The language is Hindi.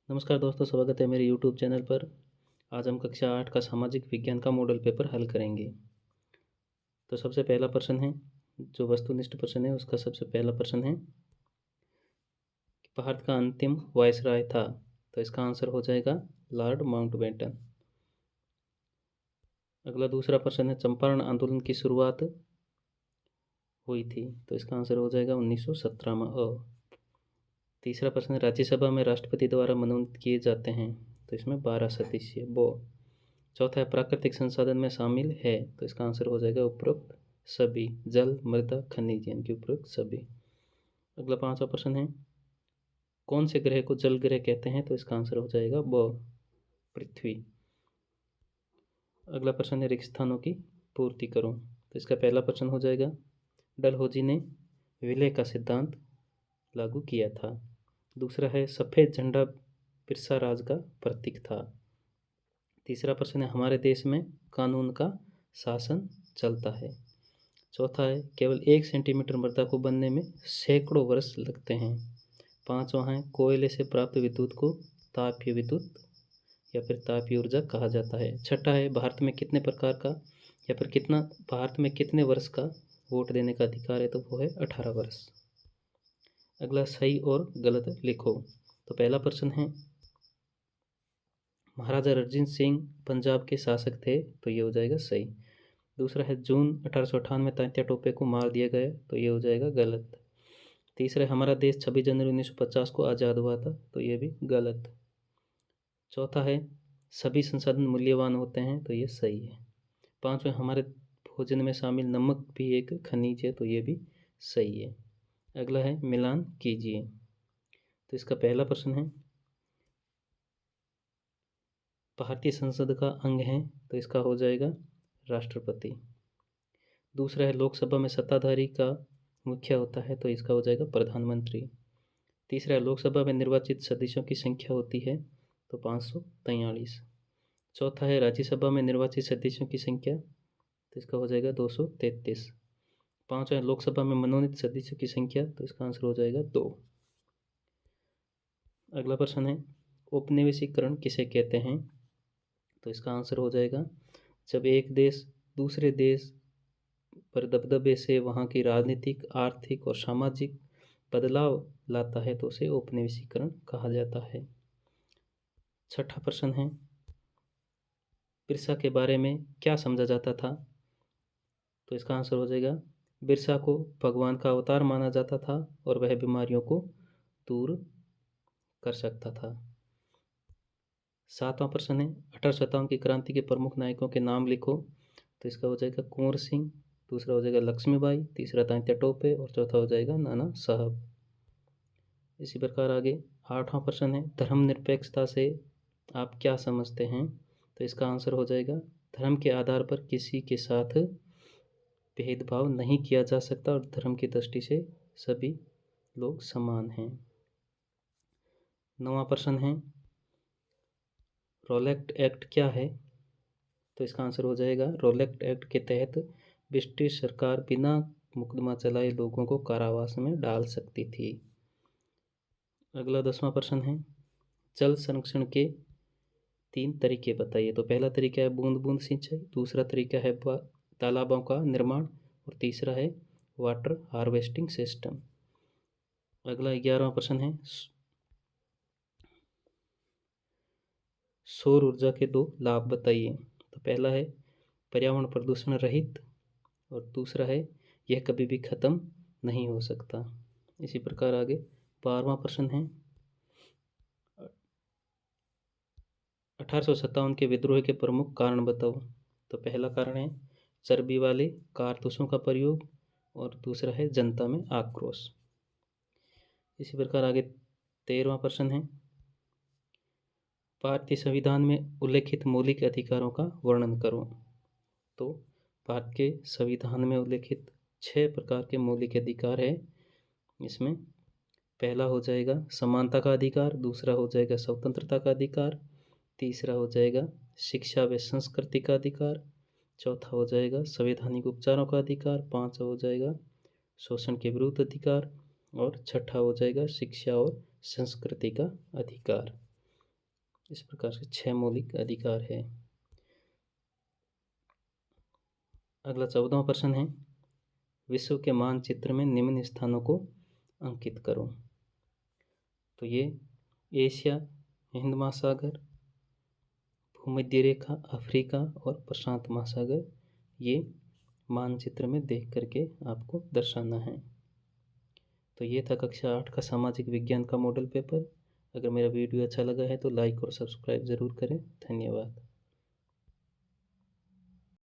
नमस्कार दोस्तों, स्वागत है मेरे यूट्यूब चैनल पर। आज हम कक्षा 8 का सामाजिक विज्ञान का मॉडल पेपर हल करेंगे। तो सबसे पहला प्रश्न है, जो वस्तुनिष्ठ प्रश्न है उसका सबसे पहला प्रश्न है कि भारत का अंतिम वायसराय था। तो इसका आंसर हो जाएगा लॉर्ड माउंटबेटन। अगला दूसरा प्रश्न है, चंपारण आंदोलन की शुरुआत हुई थी। तो इसका आंसर हो जाएगा 1917 में। तीसरा प्रश्न है, राज्यसभा में राष्ट्रपति द्वारा मनोनीत किए जाते हैं। तो इसमें 12 सदस्य वो। चौथा है, प्राकृतिक संसाधन में शामिल है। तो इसका आंसर हो जाएगा उपरोक्त सभी, जल, मृदा, खनिज, यानी कि उपरोक्त सभी। अगला पांचवा प्रश्न है, कौन से ग्रह को जल ग्रह कहते हैं। तो इसका आंसर हो जाएगा वो पृथ्वी। अगला प्रश्न है, रेगिस्तानों की पूर्ति करो। तो इसका पहला प्रश्न हो जाएगा, डलहौजी ने विलय का सिद्धांत लागू किया था। दूसरा है, सफ़ेद झंडा बिरसा राज का प्रतीक था। तीसरा प्रश्न है, हमारे देश में कानून का शासन चलता है। चौथा है, केवल 1 सेंटीमीटर मृदा को बनने में सैकड़ों वर्ष लगते हैं। पांचवा है, कोयले से प्राप्त विद्युत को तापीय विद्युत या फिर तापीय ऊर्जा कहा जाता है। छठा है, भारत में कितने प्रकार का या फिर कितना भारत में कितने वर्ष का वोट देने का अधिकार है। तो वो है 18 वर्ष। अगला, सही और गलत लिखो। तो पहला प्रश्न है, महाराजा रणजीत सिंह पंजाब के शासक थे। तो ये हो जाएगा सही। दूसरा है, जून 1858 में तात्या टोपे को मार दिया गया। तो ये हो जाएगा गलत। तीसरा है, हमारा देश 26 जनवरी 1950 को आज़ाद हुआ था। तो ये भी गलत। चौथा है, सभी संसाधन मूल्यवान होते हैं। तो ये सही है। पांचवें, हमारे भोजन में शामिल नमक भी एक खनिज है। तो ये भी सही है। अगला है, मिलान कीजिए। तो इसका पहला प्रश्न है, भारतीय संसद का अंग है। तो इसका हो जाएगा राष्ट्रपति। दूसरा है, लोकसभा में सत्ताधारी का मुखिया होता है। तो इसका हो जाएगा प्रधानमंत्री। तीसरा है, लोकसभा में निर्वाचित सदस्यों की संख्या होती है। तो 543। चौथा है, राज्यसभा में निर्वाचित सदस्यों की संख्या। तो इसका हो जाएगा 233। पाँचवा है, लोकसभा में मनोनीत सदस्यों की संख्या। तो इसका आंसर हो जाएगा 2। अगला प्रश्न है, औपनिवेशीकरण किसे कहते हैं। तो इसका आंसर हो जाएगा, जब एक देश दूसरे देश पर दबदबे से वहाँ की राजनीतिक, आर्थिक और सामाजिक बदलाव लाता है तो उसे औपनिवेशीकरण कहा जाता है। छठा प्रश्न है, बिरसा के बारे में क्या समझा जाता था। तो इसका आंसर हो जाएगा, बिरसा को भगवान का अवतार माना जाता था और वह बीमारियों को दूर कर सकता था। सातवां प्रश्न है, 1857 की क्रांति के प्रमुख नायकों के नाम लिखो। तो इसका हो जाएगा कुंवर सिंह। दूसरा हो जाएगा लक्ष्मीबाई। तीसरा तात्या टोपे और चौथा हो जाएगा नाना साहब। इसी प्रकार आगे आठवां प्रश्न है, धर्मनिरपेक्षता से आप क्या समझते हैं। तो इसका आंसर हो जाएगा, धर्म के आधार पर किसी के साथ भेदभाव नहीं किया जा सकता और धर्म की दृष्टि से सभी लोग समान हैं। नौवां प्रश्न है, रोलैक्ट एक्ट क्या है। तो इसका आंसर हो जाएगा, रोलैक्ट एक्ट के तहत ब्रिटिश सरकार बिना मुकदमा चलाए लोगों को कारावास में डाल सकती थी। अगला 10वां प्रश्न है, जल संरक्षण के 3 तरीके बताइए। तो पहला तरीका है बूंद बूंद सिंचाई। दूसरा तरीका है तालाबों का निर्माण और तीसरा है वाटर हार्वेस्टिंग सिस्टम। अगला 11वां प्रश्न है, सौर ऊर्जा के 2 लाभ बताइए। तो पहला है पर्यावरण प्रदूषण रहित और दूसरा है यह कभी भी खत्म नहीं हो सकता। इसी प्रकार आगे 12वां प्रश्न है, 1857 के विद्रोह के प्रमुख कारण बताओ। तो पहला कारण है चर्बी वाले कारतूसों का प्रयोग और दूसरा है जनता में आक्रोश। इसी प्रकार आगे 13वां प्रश्न है, भारतीय संविधान में उल्लेखित मौलिक अधिकारों का वर्णन करो। तो भारत के संविधान में उल्लेखित 6 प्रकार के मौलिक अधिकार है। इसमें पहला हो जाएगा समानता का अधिकार। दूसरा हो जाएगा स्वतंत्रता का अधिकार। तीसरा हो जाएगा शिक्षा व संस्कृति का अधिकार। चौथा हो जाएगा संवैधानिक उपचारों का अधिकार। पांचवा हो जाएगा शोषण के विरुद्ध अधिकार और छठा हो जाएगा शिक्षा और संस्कृति का अधिकार। इस प्रकार से 6 मौलिक अधिकार है। अगला 14वां प्रश्न है, विश्व के मानचित्र में निम्न स्थानों को अंकित करो। तो ये एशिया, हिंद महासागर, भूमध्य रेखा, अफ्रीका और प्रशांत महासागर, ये मानचित्र में देख करके आपको दर्शाना है। तो ये था कक्षा 8 का सामाजिक विज्ञान का मॉडल पेपर। अगर मेरा वीडियो अच्छा लगा है तो लाइक और सब्सक्राइब ज़रूर करें। धन्यवाद।